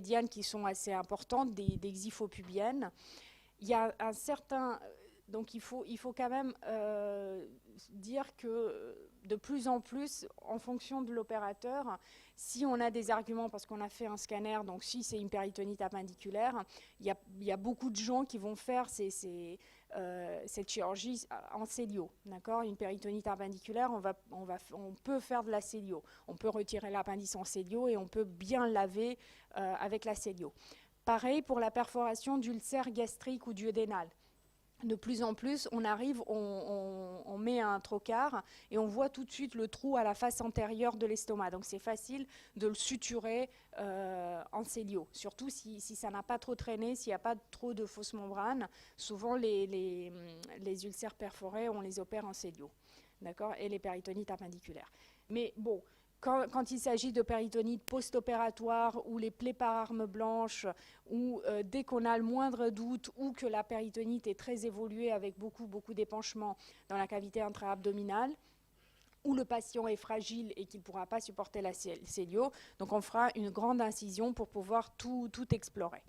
médianes qui sont assez importantes, des xiphopubiennes. Il y a un certain... Donc il faut quand même dire que de plus en plus, en fonction de l'opérateur, si on a des arguments, parce qu'on a fait un scanner, donc si c'est une péritonite appendiculaire, il y a beaucoup de gens qui vont faire cette chirurgie en célio. D'accord, une péritonite appendiculaire, on peut faire de la célio. On peut retirer l'appendice en célio et on peut bien laver avec la célio. Pareil pour la perforation d'ulcère gastrique ou duodénal. De plus en plus, on arrive, on met un trocar et on voit tout de suite le trou à la face antérieure de l'estomac. Donc c'est facile de le suturer en célio. Surtout si ça n'a pas trop traîné, s'il n'y a pas trop de fausse membrane. Souvent les ulcères perforés, on les opère en célio. D'accord, et les péritonites appendiculaires. Mais bon, quand il s'agit de péritonite post-opératoire ou les plaies par arme blanche, ou dès qu'on a le moindre doute ou que la péritonite est très évoluée avec beaucoup d'épanchements dans la cavité intra-abdominale, où le patient est fragile et qu'il ne pourra pas supporter la célio, donc on fera une grande incision pour pouvoir tout explorer.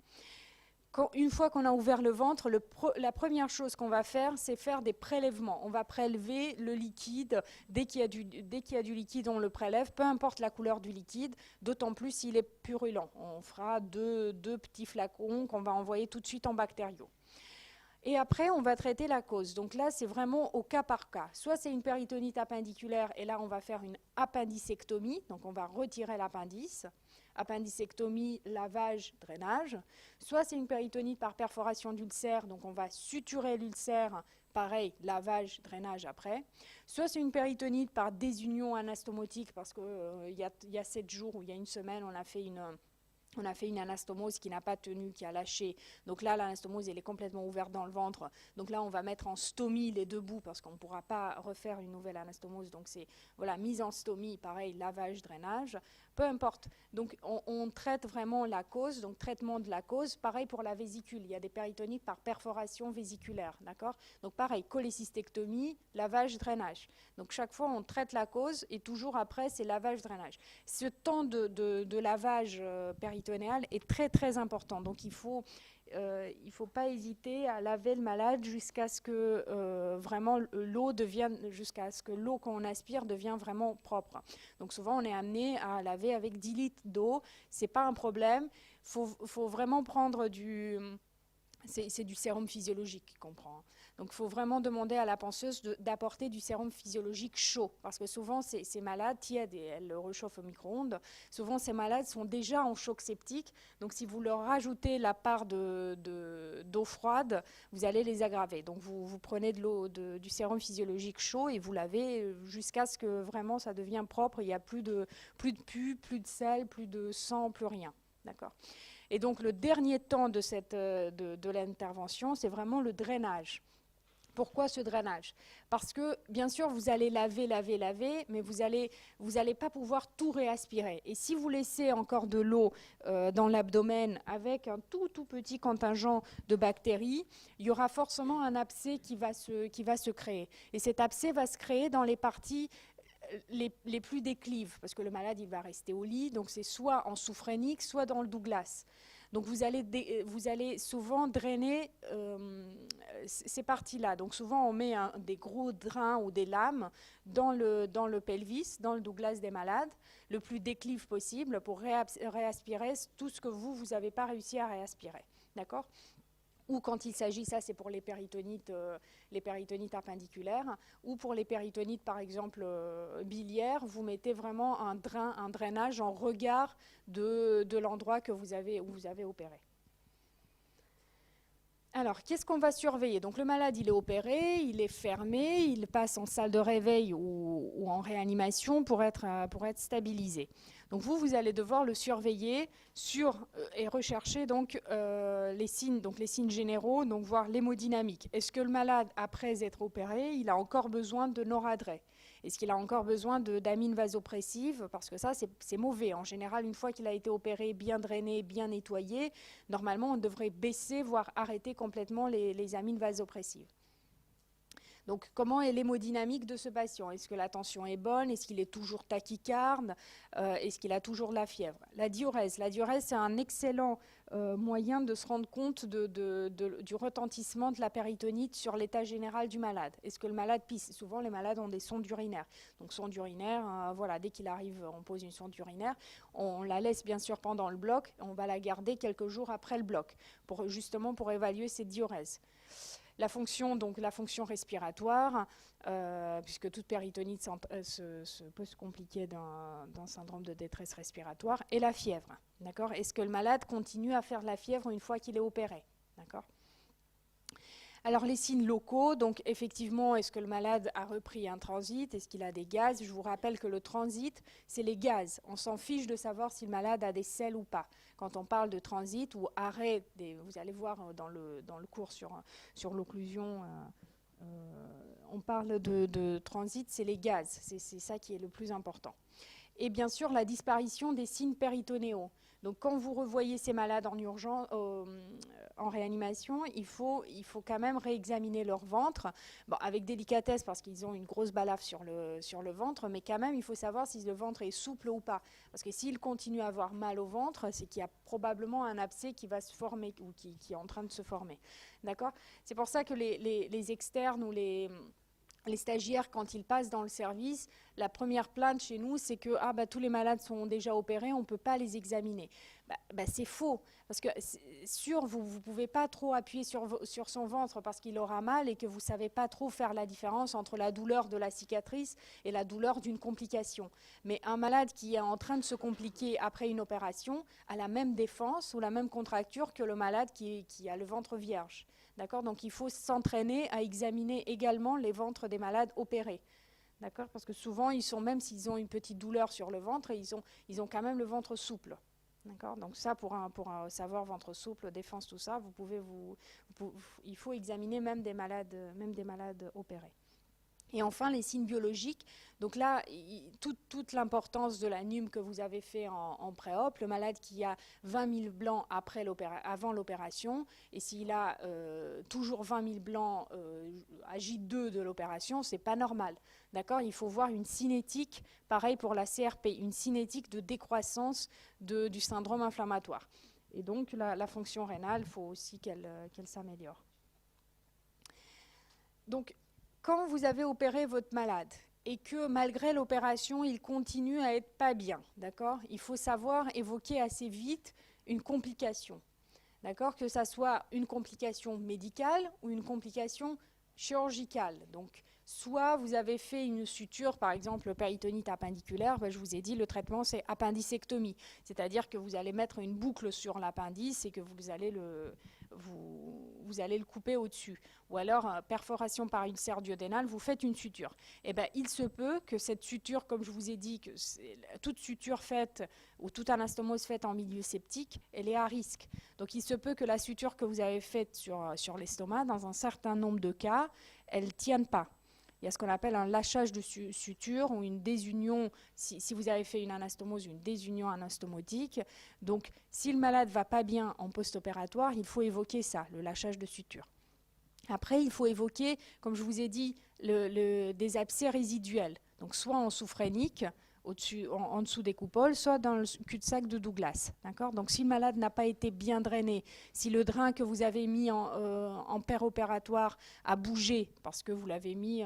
Une fois qu'on a ouvert le ventre, la première chose qu'on va faire, c'est faire des prélèvements. On va prélever le liquide. Dès qu'il y a du liquide, on le prélève, peu importe la couleur du liquide, d'autant plus s'il est purulent. On fera deux petits flacons qu'on va envoyer tout de suite en bactériaux. Et après, on va traiter la cause. Donc là, c'est vraiment au cas par cas. Soit c'est une péritonite appendiculaire, et là, on va faire une appendicectomie. Donc on va retirer l'appendice. Appendicectomie, lavage, drainage. Soit c'est une péritonite par perforation d'ulcère, donc on va suturer l'ulcère, pareil, lavage, drainage après. Soit c'est une péritonite par désunion anastomotique, parce qu'il y a 7 jours ou il y a une semaine, on a fait une anastomose qui n'a pas tenu, qui a lâché. Donc là, l'anastomose, elle est complètement ouverte dans le ventre. Donc là, on va mettre en stomie les deux bouts parce qu'on ne pourra pas refaire une nouvelle anastomose. Donc c'est mise en stomie, pareil, lavage, drainage. Peu importe. Donc on traite vraiment la cause, donc traitement de la cause. Pareil pour la vésicule. Il y a des péritonites par perforation vésiculaire. D'accord ? Donc pareil, cholécystectomie, lavage, drainage. Donc chaque fois, on traite la cause et toujours après, c'est lavage, drainage. Ce temps de lavage péritonéal est très important. Donc il faut pas hésiter à laver le malade jusqu'à ce que vraiment jusqu'à ce que l'eau qu'on aspire devient vraiment propre. Donc souvent on est amené à laver avec 10 litres d'eau. C'est pas un problème. Faut vraiment prendre c'est du sérum physiologique qu'on prend. Donc il faut vraiment demander à la penseuse d'apporter du sérum physiologique chaud. Parce que souvent, ces malades tièdes, et elles le réchauffent au micro-ondes, souvent ces malades sont déjà en choc septique. Donc si vous leur rajoutez la part d'eau froide, vous allez les aggraver. Donc vous prenez du sérum physiologique chaud et vous lavez jusqu'à ce que vraiment ça devienne propre. Il n'y a plus de pus, plus de sel, plus de sang, plus rien. D'accord ? Et donc le dernier temps de l'intervention, c'est vraiment le drainage. Pourquoi ce drainage ? Parce que, bien sûr, vous allez laver, mais vous allez pas pouvoir tout réaspirer. Et si vous laissez encore de l'eau dans l'abdomen avec un tout petit contingent de bactéries, il y aura forcément un abcès qui va se créer. Et cet abcès va se créer dans les parties les plus déclives, parce que le malade il va rester au lit, donc c'est soit en sous-phrénique, soit dans le Douglas. Donc vous allez souvent drainer ces parties-là. Donc souvent on met des gros drains ou des lames dans le pelvis, dans le Douglas des malades, le plus déclive possible pour réaspirer tout ce que vous n'avez pas réussi à réaspirer. D'accord ? Ou quand il s'agit, ça c'est pour les péritonites appendiculaires, ou pour les péritonites par exemple biliaires, vous mettez vraiment un drainage en regard de l'endroit où vous avez opéré. Alors, qu'est-ce qu'on va surveiller ? Donc le malade, il est opéré, il est fermé, il passe en salle de réveil ou en réanimation pour être stabilisé. Donc vous allez devoir le surveiller et rechercher donc, les signes généraux, donc voir l'hémodynamique. Est-ce que le malade, après être opéré, il a encore besoin de noradré ? Est-ce qu'il a encore besoin d'amines vasopressives ? Parce que ça, c'est mauvais. En général, une fois qu'il a été opéré, bien drainé, bien nettoyé, normalement, on devrait baisser, voire arrêter complètement les amines vasopressives. Donc, comment est l'hémodynamique de ce patient? Est-ce que la tension est bonne? Est-ce qu'il est toujours tachycarde? Est-ce qu'il a toujours de la fièvre? La diurèse, c'est un excellent moyen de se rendre compte du retentissement de la péritonite sur l'état général du malade. Est-ce que le malade pisse? Souvent, les malades ont des sondes urinaires. Donc, sonde urinaire, voilà, dès qu'il arrive, on pose une sonde urinaire. On la laisse bien sûr pendant le bloc. On va la garder quelques jours après le bloc, justement pour évaluer cette diurèse. La fonction respiratoire, puisque toute péritonite peut se compliquer d'un syndrome de détresse respiratoire, et la fièvre. D'accord? Est-ce que le malade continue à faire de la fièvre une fois qu'il est opéré? D'accord? Alors les signes locaux, donc effectivement, est-ce que le malade a repris un transit? Est-ce qu'il a des gaz? Je vous rappelle que le transit, c'est les gaz. On s'en fiche de savoir si le malade a des selles ou pas. Quand on parle de transit ou arrêt, vous allez voir dans le cours sur l'occlusion, on parle de transit, c'est les gaz. C'est ça qui est le plus important. Et bien sûr, la disparition des signes péritonéaux. Donc, quand vous revoyez ces malades en urgence, en réanimation, il faut quand même réexaminer leur ventre, bon, avec délicatesse parce qu'ils ont une grosse balafre sur le ventre, mais quand même, il faut savoir si le ventre est souple ou pas. Parce que s'il continue à avoir mal au ventre, c'est qu'il y a probablement un abcès qui va se former ou qui est en train de se former. D'accord? C'est pour ça que les externes ou les stagiaires, quand ils passent dans le service, la première plainte chez nous, c'est que tous les malades sont déjà opérés, on ne peut pas les examiner. C'est faux, parce que vous ne pouvez pas trop appuyer sur son ventre parce qu'il aura mal et que vous ne savez pas trop faire la différence entre la douleur de la cicatrice et la douleur d'une complication. Mais un malade qui est en train de se compliquer après une opération a la même défense ou la même contracture que le malade qui a le ventre vierge. D'accord? Donc il faut s'entraîner à examiner également les ventres des malades opérés. D'accord? Parce que souvent, même s'ils ont une petite douleur sur le ventre, ils ont quand même le ventre souple. D'accord? Donc ça, pour savoir ventre souple, défense, tout ça, il faut examiner même des malades opérés. Et enfin, les signes biologiques. Donc là, toute l'importance de la NUM que vous avez fait en pré-op, le malade qui a 20 000 blancs avant l'opération, et s'il a toujours 20 000 blancs à J2 de l'opération, c'est pas normal. D'accord? Il faut voir une cinétique, pareil pour la CRP, une cinétique de décroissance du syndrome inflammatoire. Et donc, la fonction rénale, il faut aussi qu'elle s'améliore. Donc, quand vous avez opéré votre malade et que malgré l'opération, il continue à être pas bien, d'accord? Il faut savoir évoquer assez vite une complication, d'accord? Que ça soit une complication médicale ou une complication chirurgicale. Donc, soit vous avez fait une suture, par exemple péritonite appendiculaire, je vous ai dit le traitement c'est appendicectomie, c'est-à-dire que vous allez mettre une boucle sur l'appendice et que vous allez le couper au-dessus. Ou alors, perforation par une ulcère duodénale, vous faites une suture. Eh bien, il se peut que cette suture, comme je vous ai dit, que toute suture faite ou toute anastomose faite en milieu septique, elle est à risque. Donc, il se peut que la suture que vous avez faite sur l'estomac, dans un certain nombre de cas, elle ne tienne pas. Il y a ce qu'on appelle un lâchage de suture ou une désunion, si vous avez fait une anastomose, une désunion anastomotique. Donc, si le malade ne va pas bien en post-opératoire, il faut évoquer ça, le lâchage de suture. Après, il faut évoquer, comme je vous ai dit, des abcès résiduels. Donc, soit en souphrénique, en dessous des coupoles, soit dans le cul-de-sac de Douglas. D'accord? Donc, si le malade n'a pas été bien drainé, si le drain que vous avez mis en péropératoire a bougé, parce que vous l'avez mis,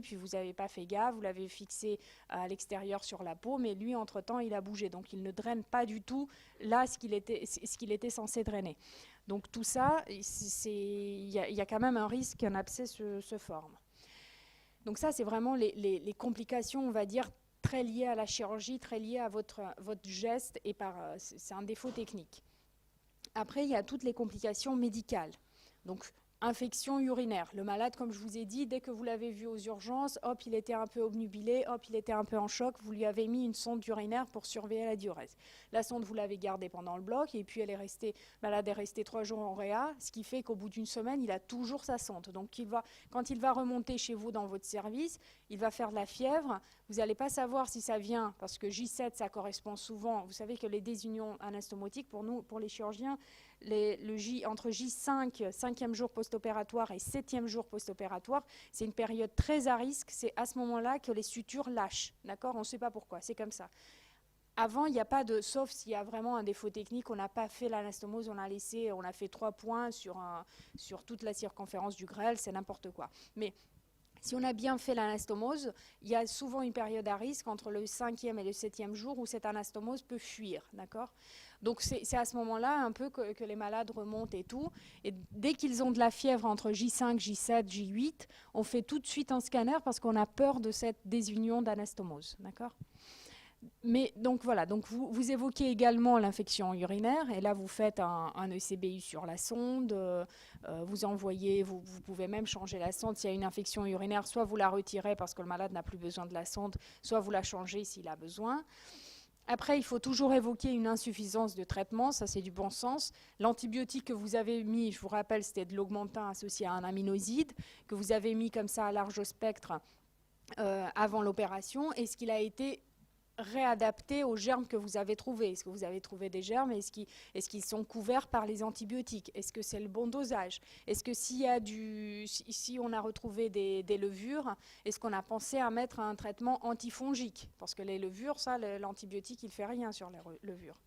puis vous n'avez pas fait gaffe, vous l'avez fixé à l'extérieur sur la peau, mais lui, entre-temps, il a bougé. Donc, il ne draine pas du tout là ce qu'il était censé drainer. Donc, tout ça, il y a quand même un risque qu'un abcès se forme. Donc, ça, c'est vraiment les complications, on va dire, très lié à la chirurgie, très lié à votre geste, et c'est un défaut technique. Après, il y a toutes les complications médicales. Donc, infection urinaire. Le malade, comme je vous ai dit, dès que vous l'avez vu aux urgences, hop, il était un peu obnubilé, hop, il était un peu en choc, vous lui avez mis une sonde urinaire pour surveiller la diurèse. La sonde, vous l'avez gardée pendant le bloc, et puis le malade est resté 3 jours en réa, ce qui fait qu'au bout d'une semaine, il a toujours sa sonde. Donc, quand il va remonter chez vous dans votre service, il va faire de la fièvre. Vous n'allez pas savoir si ça vient, parce que J7, ça correspond souvent. Vous savez que les désunions anastomotiques, pour nous, pour les chirurgiens, entre J5, 5e jour post-opératoire et 7e jour post-opératoire, c'est une période très à risque. C'est à ce moment-là que les sutures lâchent. D'accord? On ne sait pas pourquoi, c'est comme ça. Avant, il n'y a pas de, sauf s'il y a vraiment un défaut technique, on n'a pas fait l'anastomose, on a fait 3 points sur toute la circonférence du grêle, c'est n'importe quoi. Mais si on a bien fait l'anastomose, il y a souvent une période à risque entre le 5e et le 7e jour où cette anastomose peut fuir, d'accord? Donc c'est à ce moment-là un peu que les malades remontent et tout. Et dès qu'ils ont de la fièvre entre J5, J7, J8, on fait tout de suite un scanner parce qu'on a peur de cette désunion d'anastomose, d'accord? Mais donc voilà, donc vous évoquez également l'infection urinaire et là vous faites un ECBU sur la sonde, vous pouvez même changer la sonde s'il y a une infection urinaire, soit vous la retirez parce que le malade n'a plus besoin de la sonde, soit vous la changez s'il a besoin. Après, il faut toujours évoquer une insuffisance de traitement, ça c'est du bon sens. L'antibiotique que vous avez mis, je vous rappelle, c'était de l'augmentin associé à un aminoside, que vous avez mis comme ça à large spectre avant l'opération. Est-ce qu'il a été réadapté aux germes que vous avez trouvés? Est-ce que vous avez trouvé des germes? Est-ce qu'ils sont couverts par les antibiotiques? Est-ce que c'est le bon dosage? Est-ce que si on a retrouvé des levures, est-ce qu'on a pensé à mettre un traitement antifongique? Parce que les levures, ça, l'antibiotique, il ne fait rien sur les levures.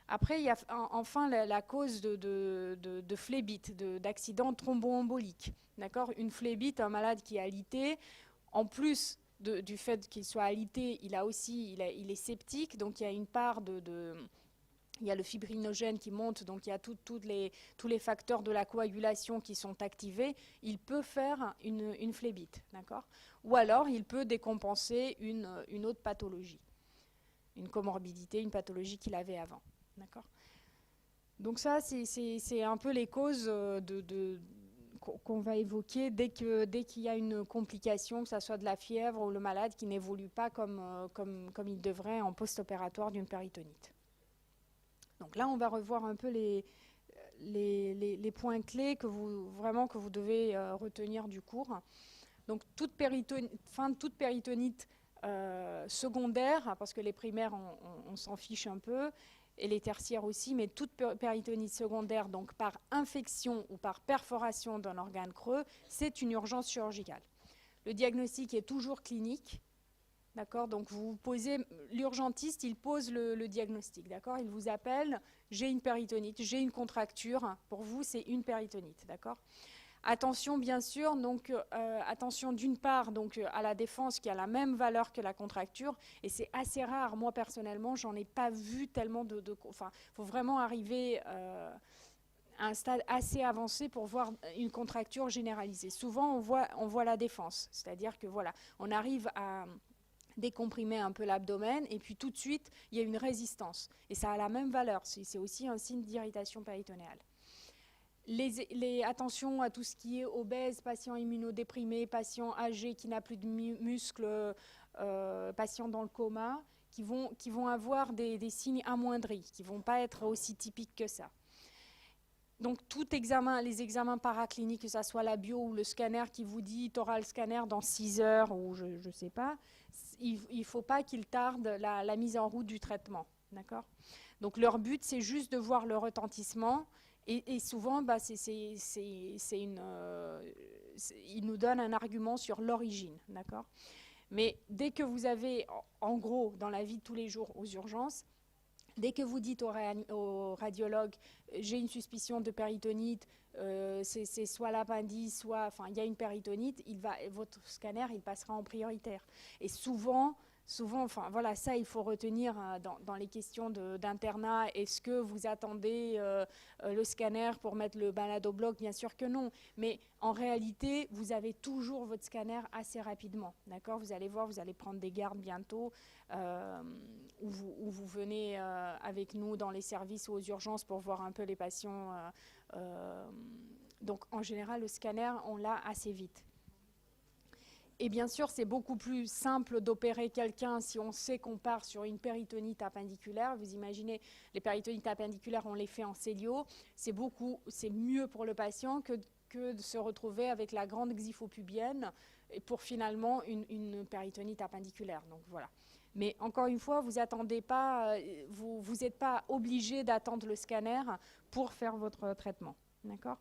Après, il y a enfin la cause de phlébite, d'accident thromboembolique. D'accord? Une phlébite, un malade qui a alité, en plus du fait qu'il soit alité, il est septique, donc il y a une part il y a le fibrinogène qui monte, donc il y a tous les facteurs de la coagulation qui sont activés. Il peut faire une phlébite, d'accord? Ou alors il peut décompenser une autre pathologie, une comorbidité, une pathologie qu'il avait avant, d'accord? Donc ça, c'est un peu les causes qu'on va évoquer dès qu'il y a une complication, que ce soit de la fièvre ou le malade qui n'évolue pas comme il devrait en post-opératoire d'une péritonite. Donc là, on va revoir un peu les points clés que vous devez retenir du cours. Donc fin de toute péritonite secondaire, parce que les primaires, on s'en fiche un peu, et les tertiaires aussi, mais toute péritonite secondaire, donc par infection ou par perforation d'un organe creux, c'est une urgence chirurgicale. Le diagnostic est toujours clinique, d'accord? Donc vous posez, l'urgentiste, il pose le diagnostic, d'accord? Il vous appelle, j'ai une péritonite, j'ai une contracture, pour vous c'est une péritonite, d'accord? Attention, bien sûr, donc attention d'une part donc, à la défense qui a la même valeur que la contracture, et c'est assez rare, moi personnellement, j'en ai pas vu tellement enfin, il faut vraiment arriver à un stade assez avancé pour voir une contracture généralisée. Souvent, on voit la défense, c'est-à-dire que voilà, on arrive à décomprimer un peu l'abdomen, et puis tout de suite, il y a une résistance, et ça a la même valeur, c'est aussi un signe d'irritation péritonéale. Attention à tout ce qui est obèse, patient immunodéprimé, patient âgé qui n'a plus de muscles, patient dans le coma, qui vont avoir des signes amoindris, qui ne vont pas être aussi typiques que ça. Donc les examens paracliniques, que ce soit la bio ou le scanner qui vous dit tu auras le scanner dans 6 heures ou je ne sais pas, il ne faut pas qu'il tarde la mise en route du traitement. D'accord ? Donc leur but, c'est juste de voir le retentissement. Et souvent, il nous donne un argument sur l'origine, d'accord? Mais dès que vous avez, en gros, dans la vie de tous les jours aux urgences, dès que vous dites au radiologue, j'ai une suspicion de péritonite, c'est soit l'appendice, enfin, il y a une péritonite, votre scanner, il passera en prioritaire. Et souvent, enfin voilà, ça il faut retenir dans les questions d'internat. Est-ce que vous attendez le scanner pour mettre le baladobloc? Bien sûr que non. Mais en réalité, vous avez toujours votre scanner assez rapidement. D'accord? Vous allez voir, vous allez prendre des gardes bientôt où vous venez avec nous dans les services ou aux urgences pour voir un peu les patients. Donc en général, le scanner, on l'a assez vite. Et bien sûr, c'est beaucoup plus simple d'opérer quelqu'un si on sait qu'on part sur une péritonite appendiculaire. Vous imaginez, les péritonites appendiculaires, on les fait en célio. C'est mieux pour le patient que de se retrouver avec la grande xyphopubienne et pour finalement une péritonite appendiculaire. Donc voilà. Mais encore une fois, vous attendez pas, vous n'êtes pas obligé d'attendre le scanner pour faire votre traitement. D'accord ?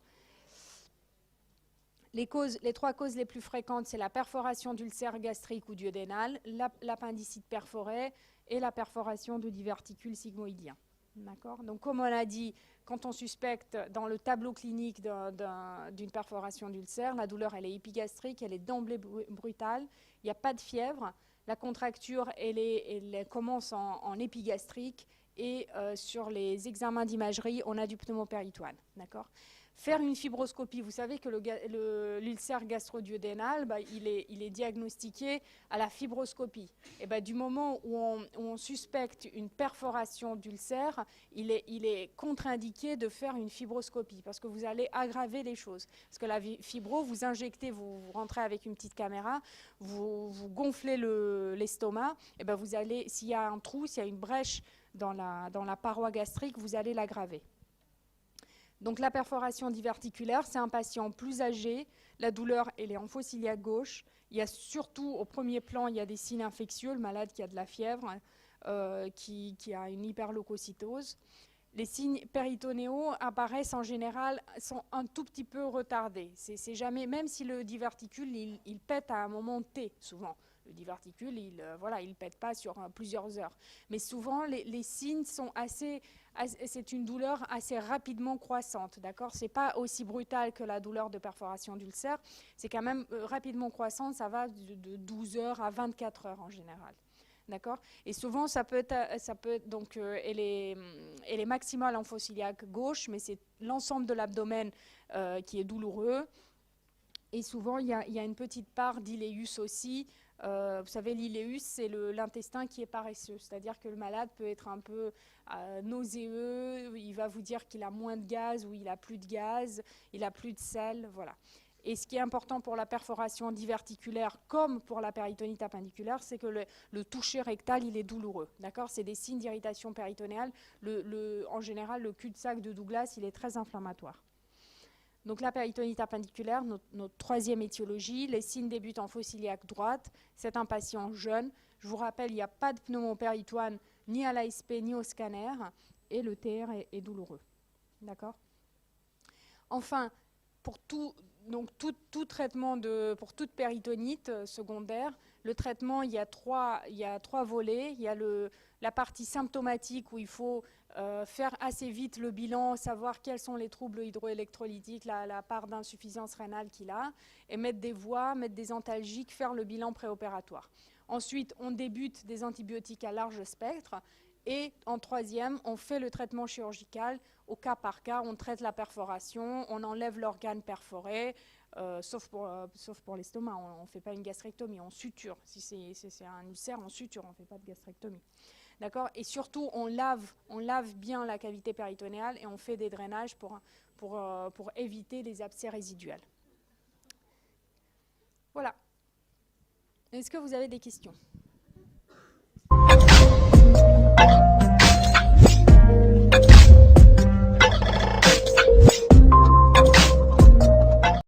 Les 3 causes les plus fréquentes, c'est la perforation d'ulcère gastrique ou duodénal, l'appendicite perforée et la perforation de diverticules sigmoïdiens. D'accord ? Donc, comme on l'a dit, quand on suspecte dans le tableau clinique d'une perforation d'ulcère, la douleur, elle est épigastrique, elle est d'emblée brutale, il n'y a pas de fièvre, la contracture, elle commence en épigastrique et sur les examens d'imagerie, on a du pneumopéritoine. D'accord ? Faire une fibroscopie, vous savez que l'ulcère gastro-duodénal, il est diagnostiqué à la fibroscopie. Et du moment où on suspecte une perforation d'ulcère, il est contre-indiqué de faire une fibroscopie parce que vous allez aggraver les choses. Parce que la fibro, vous injectez, vous rentrez avec une petite caméra, vous gonflez l'estomac, et vous allez, s'il y a un trou, s'il y a une brèche dans la paroi gastrique, vous allez l'aggraver. Donc la perforation diverticulaire, c'est un patient plus âgé, la douleur elle est en fosse iliaque gauche, il y a surtout au premier plan, il y a des signes infectieux, le malade qui a de la fièvre, qui a une hyperleucocytose. Les signes péritonéaux apparaissent en général, sont un tout petit peu retardés. C'est jamais, même si le diverticule, il pète à un moment T, souvent. Le diverticule, il ne pète pas sur plusieurs heures. Mais souvent, les signes sont c'est une douleur assez rapidement croissante, d'accord ? C'est pas aussi brutal que la douleur de perforation d'ulcère, c'est quand même rapidement croissante, ça va de 12 heures à 24 heures en général. D'accord ? Et souvent, ça peut être donc, elle est maximale en fosse iliaque gauche, mais c'est l'ensemble de l'abdomen qui est douloureux. Et souvent, il y a une petite part d'iléus aussi. Vous savez, l'iléus, c'est l'intestin qui est paresseux. C'est-à-dire que le malade peut être un peu nauséeux, il va vous dire qu'il a moins de gaz ou il a plus de gaz, il a plus de sel, voilà. Et ce qui est important pour la perforation diverticulaire, comme pour la péritonite appendiculaire, c'est que le toucher rectal, il est douloureux. D'accord ? C'est des signes d'irritation péritonéale. En général, le cul-de-sac de Douglas, il est très inflammatoire. Donc la péritonite appendiculaire, notre troisième étiologie, les signes débutent en fosse iliaque droite. C'est un patient jeune. Je vous rappelle, il n'y a pas de pneumopéritoine ni à l'ASP ni au scanner. Et le TR est douloureux. D'accord ? Enfin, pour tout traitement pour toute péritonite secondaire, le traitement, il y a trois volets. Il y a la partie symptomatique où il faut faire assez vite le bilan, savoir quels sont les troubles hydroélectrolytiques, la part d'insuffisance rénale qu'il a, et mettre des voies, mettre des antalgiques, faire le bilan préopératoire. Ensuite, on débute des antibiotiques à large spectre. Et en troisième, on fait le traitement chirurgical au cas par cas. On traite la perforation, on enlève l'organe perforé, sauf pour l'estomac. On ne fait pas une gastrectomie, on suture. Si c'est un ulcère, on suture, on ne fait pas de gastrectomie. D'accord ? Et surtout, on lave bien la cavité péritonéale et on fait des drainages pour éviter les abcès résiduels. Voilà. Est-ce que vous avez des questions ?